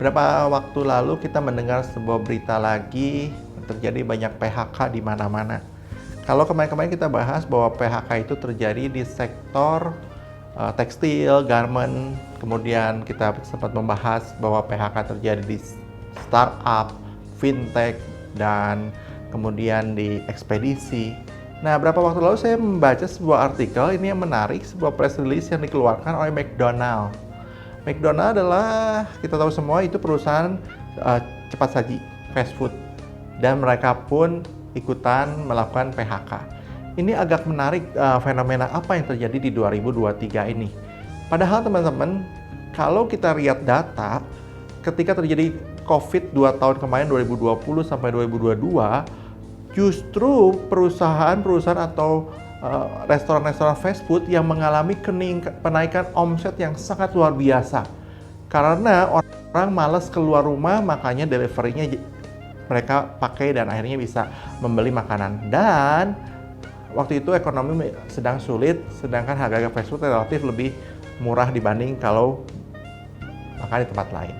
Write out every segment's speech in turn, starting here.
Beberapa waktu lalu kita mendengar sebuah berita lagi terjadi banyak PHK di mana-mana. Kalau kemarin-kemarin kita bahas bahwa PHK itu terjadi di sektor tekstil, garment, kemudian kita sempat membahas bahwa PHK terjadi di startup, fintech, dan kemudian di ekspedisi. Nah, beberapa waktu lalu saya membaca sebuah artikel ini yang menarik, sebuah press release yang dikeluarkan oleh McDonald. McDonald adalah, kita tahu semua, itu perusahaan cepat saji, fast food. Dan mereka pun ikutan melakukan PHK. Ini agak menarik, fenomena apa yang terjadi di 2023 ini. Padahal teman-teman, kalau kita lihat data, ketika terjadi COVID 2 tahun kemarin, 2020 sampai 2022, justru perusahaan-perusahahan atau restoran-restoran fast food yang mengalami penaikan omset yang sangat luar biasa. Karena orang malas keluar rumah, makanya delivery-nya mereka pakai dan akhirnya bisa membeli makanan. Dan waktu itu ekonomi sedang sulit, sedangkan harga fast food relatif lebih murah dibanding kalau makan di tempat lain.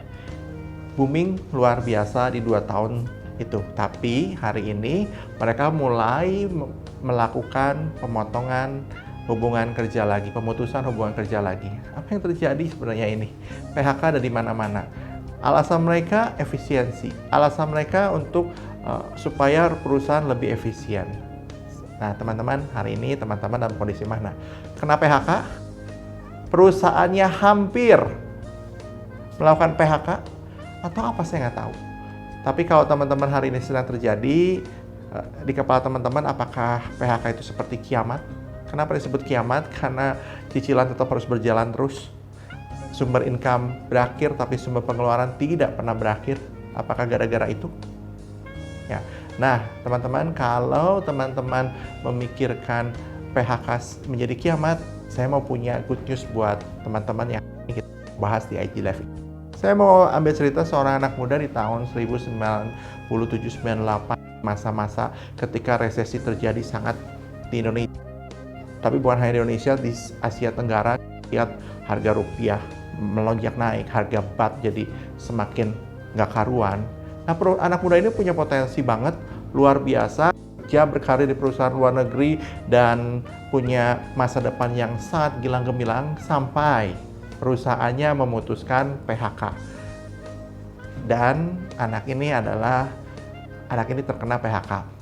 Booming luar biasa di 2 tahun itu. Tapi hari ini mereka mulai melakukan pemotongan hubungan kerja lagi, pemutusan hubungan kerja lagi. Apa yang terjadi sebenarnya ini? PHK ada di mana-mana. Alasan mereka efisiensi. Alasan mereka untuk supaya perusahaan lebih efisien. Nah, teman-teman, hari ini teman-teman dalam kondisi mana? Kena PHK? Perusahaannya hampir melakukan PHK? Atau apa, saya nggak tahu. Tapi kalau teman-teman hari ini sedang terjadi di kepala teman-teman, apakah PHK itu seperti kiamat? Kenapa disebut kiamat? Karena cicilan tetap harus berjalan terus. Sumber income berakhir, tapi sumber pengeluaran tidak pernah berakhir. Apakah gara-gara itu? Ya. Nah, teman-teman, kalau teman-teman memikirkan PHK menjadi kiamat, saya mau punya good news buat teman-teman yang kita bahas di IG Live. Saya mau ambil cerita seorang anak muda di tahun 1997-98, masa-masa ketika resesi terjadi sangat di Indonesia. Tapi bukan hanya di Indonesia, di Asia Tenggara, lihat harga rupiah melonjak naik, harga bat jadi semakin nggak karuan. Nah, anak muda ini punya potensi banget, luar biasa. Dia berkarir di perusahaan luar negeri dan punya masa depan yang sangat gilang gemilang sampai perusahaannya memutuskan PHK. Dan anak ini terkena PHK.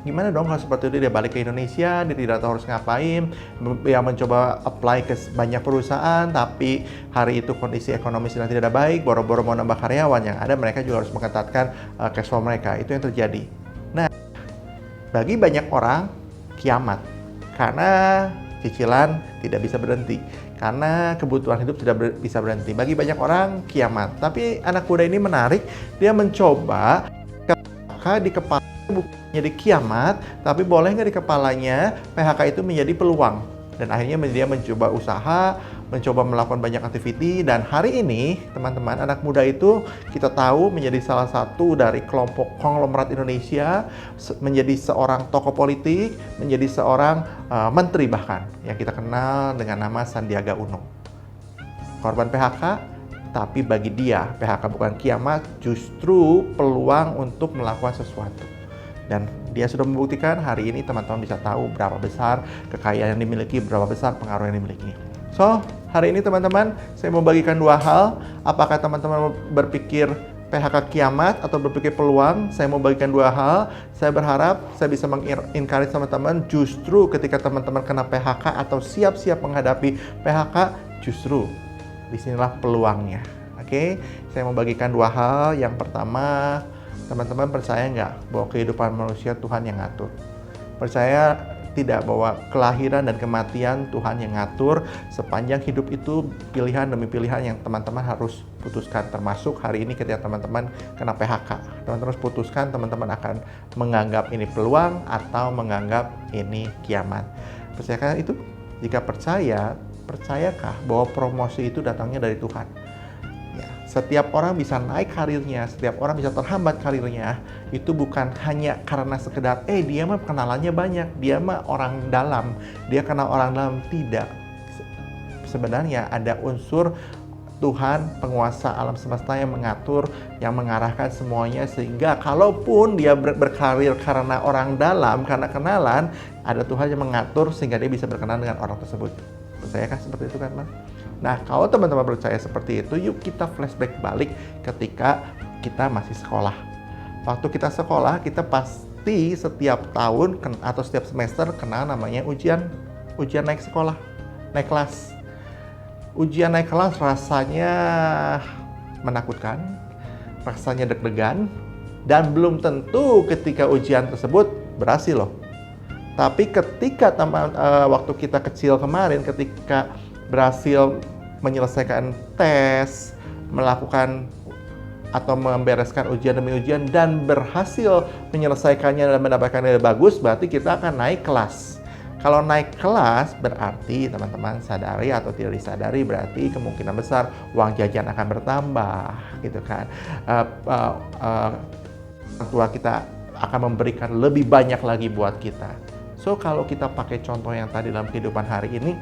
Gimana dong kalau seperti itu dia balik ke Indonesia, dia tidak tahu harus ngapain, dia mencoba apply ke banyak perusahaan, tapi hari itu kondisi ekonomi sedang tidak baik, boro-boro mau nambah karyawan, yang ada mereka juga harus mengetatkan cash flow mereka. Itu yang terjadi. Nah, bagi banyak orang, kiamat. Karena cicilan tidak bisa berhenti. Karena kebutuhan hidup tidak bisa berhenti. Bagi banyak orang, kiamat. Tapi anak muda ini menarik, dia mencoba PHK di kepala bukan menjadi kiamat, tapi boleh nggak di kepalanya PHK itu menjadi peluang. Dan akhirnya dia mencoba usaha, mencoba melakukan banyak aktiviti, dan hari ini teman-teman, anak muda itu kita tahu menjadi salah satu dari kelompok konglomerat Indonesia, menjadi seorang tokoh politik, menjadi seorang menteri bahkan, yang kita kenal dengan nama Sandiaga Uno. Korban PHK, tapi bagi dia PHK bukan kiamat, justru peluang untuk melakukan sesuatu. Dan dia sudah membuktikan. Hari ini teman-teman bisa tahu berapa besar kekayaan yang dimiliki, berapa besar pengaruh yang dimiliki. So, hari ini teman-teman, saya mau bagikan 2 hal. Apakah teman-teman berpikir PHK kiamat atau berpikir peluang? Saya mau bagikan 2 hal. Saya berharap saya bisa mengencourage teman-teman, justru ketika teman-teman kena PHK atau siap-siap menghadapi PHK, justru disinilah peluangnya. Oke, saya mau bagikan 2 hal. Yang pertama, teman-teman percaya nggak bahwa kehidupan manusia Tuhan yang ngatur? Percaya tidak bahwa kelahiran dan kematian Tuhan yang ngatur? Sepanjang hidup itu pilihan demi pilihan yang teman-teman harus putuskan. Termasuk hari ini ketika teman-teman kena PHK. Teman-teman harus putuskan, teman-teman akan menganggap ini peluang atau menganggap ini kiamat. Percayakah itu? Jika percaya, percayakah bahwa promosi itu datangnya dari Tuhan? Setiap orang bisa naik karirnya, setiap orang bisa terhambat karirnya, itu bukan hanya karena sekedar, dia mah kenalannya banyak, dia mah orang dalam, dia kenal orang dalam. Tidak. Sebenarnya ada unsur Tuhan penguasa alam semesta yang mengatur, yang mengarahkan semuanya, sehingga kalaupun dia berkarir karena orang dalam, karena kenalan, ada Tuhan yang mengatur sehingga dia bisa berkenan dengan orang tersebut. Percayakah seperti itu kan, Mas? Nah, kalau teman-teman percaya seperti itu, yuk kita flashback balik ketika kita masih sekolah. Waktu kita sekolah, kita pasti setiap tahun atau setiap semester kena namanya ujian naik sekolah, naik kelas. Ujian naik kelas rasanya menakutkan, rasanya deg-degan, dan belum tentu ketika ujian tersebut berhasil loh. Tapi ketika waktu kita kecil kemarin, ketika berhasil menyelesaikan tes, melakukan atau membereskan ujian demi ujian, dan berhasil menyelesaikannya dan mendapatkan nilai bagus, berarti kita akan naik kelas. Kalau naik kelas berarti teman-teman sadari atau tidak disadari, berarti kemungkinan besar uang jajan akan bertambah, gitu kan. Orang tua kita akan memberikan lebih banyak lagi buat kita. So kalau kita pakai contoh yang tadi dalam kehidupan hari ini,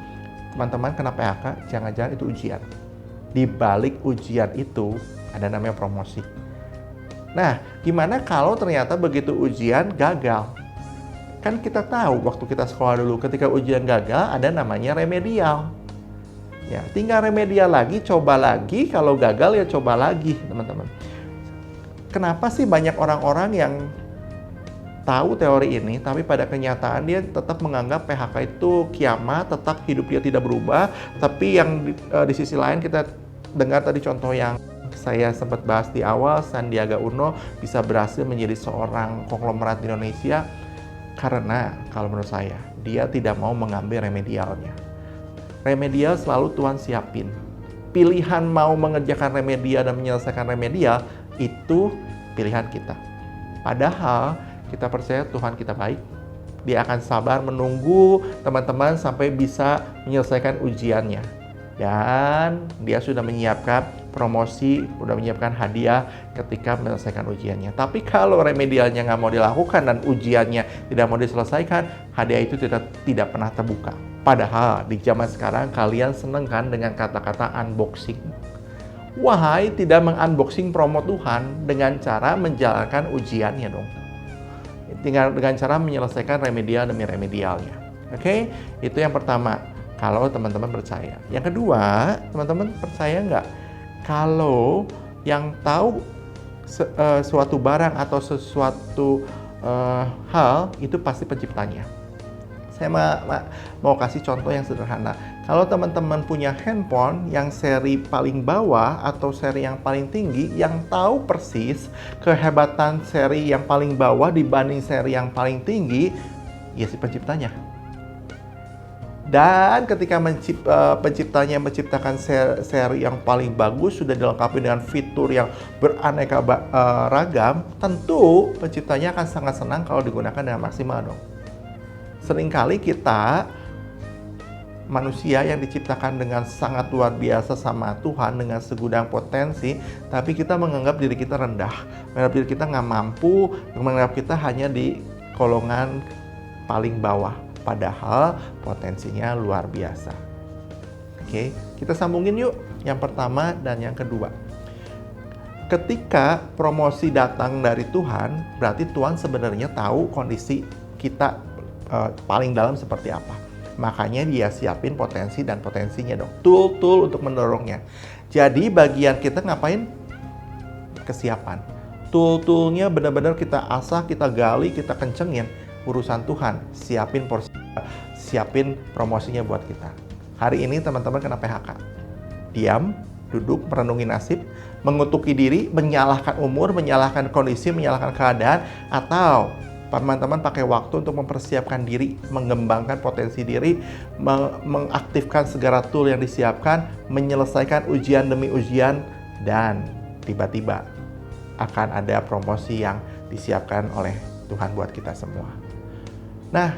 teman-teman kena PHK, jangan-jangan itu ujian. Di balik ujian itu ada namanya promosi. Nah, gimana kalau ternyata begitu ujian gagal? Kan kita tahu waktu kita sekolah dulu, ketika ujian gagal ada namanya remedial. Ya, tinggal remedial lagi, coba lagi, kalau gagal ya coba lagi, teman-teman. Kenapa sih banyak orang-orang yang tahu teori ini, tapi pada kenyataan dia tetap menganggap PHK itu kiamat, tetap hidup dia tidak berubah. Tapi yang di sisi lain kita dengar tadi contoh yang saya sempat bahas di awal, Sandiaga Uno bisa berhasil menjadi seorang konglomerat di Indonesia karena kalau menurut saya, dia tidak mau mengambil remedialnya. Remedial selalu Tuhan siapin. Pilihan mau mengerjakan remedial dan menyelesaikan remedial, itu pilihan kita. Padahal kita percaya Tuhan kita baik. Dia akan sabar menunggu teman-teman sampai bisa menyelesaikan ujiannya. Dan dia sudah menyiapkan promosi, sudah menyiapkan hadiah ketika menyelesaikan ujiannya. Tapi kalau remedialnya nggak mau dilakukan dan ujiannya tidak mau diselesaikan, hadiah itu tidak pernah terbuka. Padahal di zaman sekarang kalian seneng kan dengan kata-kata unboxing. Wahai tidak mengunboxing promo Tuhan dengan cara menjalankan ujiannya dong. Tinggal dengan cara menyelesaikan remedial demi remedialnya. Oke? Itu yang pertama. Kalau teman-teman percaya. Yang kedua, teman-teman percaya nggak? Kalau yang tahu suatu barang atau sesuatu hal, itu pasti penciptanya. Saya mau kasih contoh yang sederhana. Kalau teman-teman punya handphone yang seri paling bawah atau seri yang paling tinggi, yang tahu persis kehebatan seri yang paling bawah dibanding seri yang paling tinggi, ya si penciptanya. Dan ketika penciptanya menciptakan seri yang paling bagus, sudah dilengkapi dengan fitur yang beraneka ragam, tentu penciptanya akan sangat senang kalau digunakan dengan maksimal dong. Seringkali kita manusia yang diciptakan dengan sangat luar biasa sama Tuhan dengan segudang potensi, tapi kita menganggap diri kita rendah, menganggap diri kita nggak mampu, menganggap kita hanya di golongan paling bawah. Padahal potensinya luar biasa. Oke, kita sambungin yuk yang pertama dan yang kedua. Ketika promosi datang dari Tuhan, berarti Tuhan sebenarnya tahu kondisi kita paling dalam seperti apa. Makanya dia siapin potensi dan potensinya dong. Tool untuk mendorongnya. Jadi bagian kita ngapain? Kesiapan. Tool-toolnya benar-benar kita asah, kita gali, kita kencengin. Urusan Tuhan, siapin porsi, siapin promosinya buat kita. Hari ini teman-teman kena PHK. Diam, duduk, merenungi nasib, mengutuki diri, menyalahkan umur, menyalahkan kondisi, menyalahkan keadaan, atau teman-teman pakai waktu untuk mempersiapkan diri, mengembangkan potensi diri, mengaktifkan segala tool yang disiapkan, menyelesaikan ujian demi ujian, dan tiba-tiba akan ada promosi yang disiapkan oleh Tuhan buat kita semua. Nah,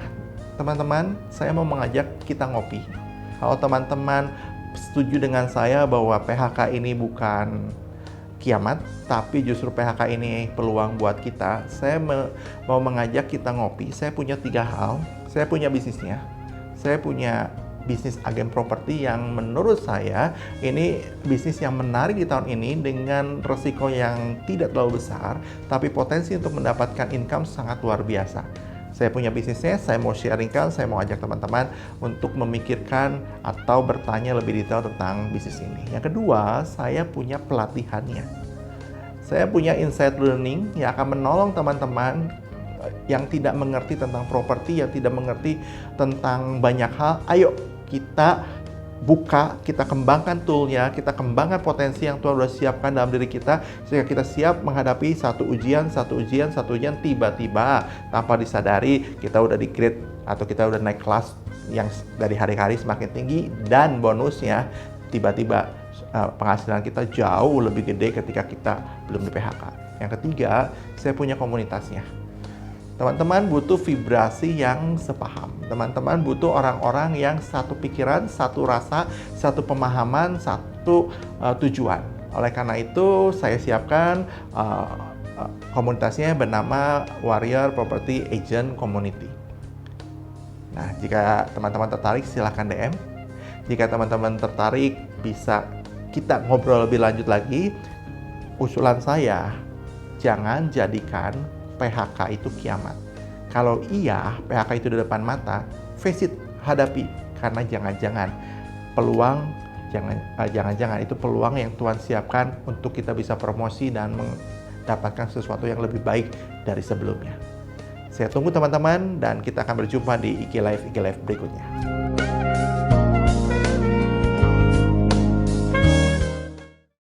teman-teman, saya mau mengajak kita ngopi. Kalau teman-teman setuju dengan saya bahwa PHK ini bukan kiamat, tapi justru PHK ini peluang buat kita, saya mau mengajak kita ngopi. Saya punya 3 hal. Saya punya bisnisnya, saya punya bisnis agen properti yang menurut saya ini bisnis yang menarik di tahun ini dengan resiko yang tidak terlalu besar, tapi potensi untuk mendapatkan income sangat luar biasa. Saya punya bisnisnya, saya mau sharingkan, saya mau ajak teman-teman untuk memikirkan atau bertanya lebih detail tentang bisnis ini. Yang kedua, saya punya pelatihannya. Saya punya Insight Learning yang akan menolong teman-teman yang tidak mengerti tentang properti, yang tidak mengerti tentang banyak hal. Ayo kita buka, kita kembangkan toolnya, kita kembangkan potensi yang Tuhan sudah siapkan dalam diri kita, sehingga kita siap menghadapi satu ujian, tiba-tiba tanpa disadari kita udah di-grade atau kita udah naik kelas yang dari hari-hari semakin tinggi, dan bonusnya tiba-tiba penghasilan kita jauh lebih gede ketika kita belum di PHK. Yang ketiga, saya punya komunitasnya. Teman-teman butuh vibrasi yang sepaham. Teman-teman butuh orang-orang yang satu pikiran, satu rasa, satu pemahaman, satu tujuan. Oleh karena itu, saya siapkan komunitasnya bernama Warrior Property Agent Community. Nah, jika teman-teman tertarik, silahkan DM. Jika teman-teman tertarik, bisa kita ngobrol lebih lanjut lagi. Usulan saya, jangan jadikan PHK itu kiamat. Kalau iya, PHK itu di depan mata, face it, hadapi. Karena jangan-jangan itu peluang yang Tuhan siapkan untuk kita bisa promosi dan mendapatkan sesuatu yang lebih baik dari sebelumnya. Saya tunggu teman-teman, dan kita akan berjumpa di IG Live berikutnya.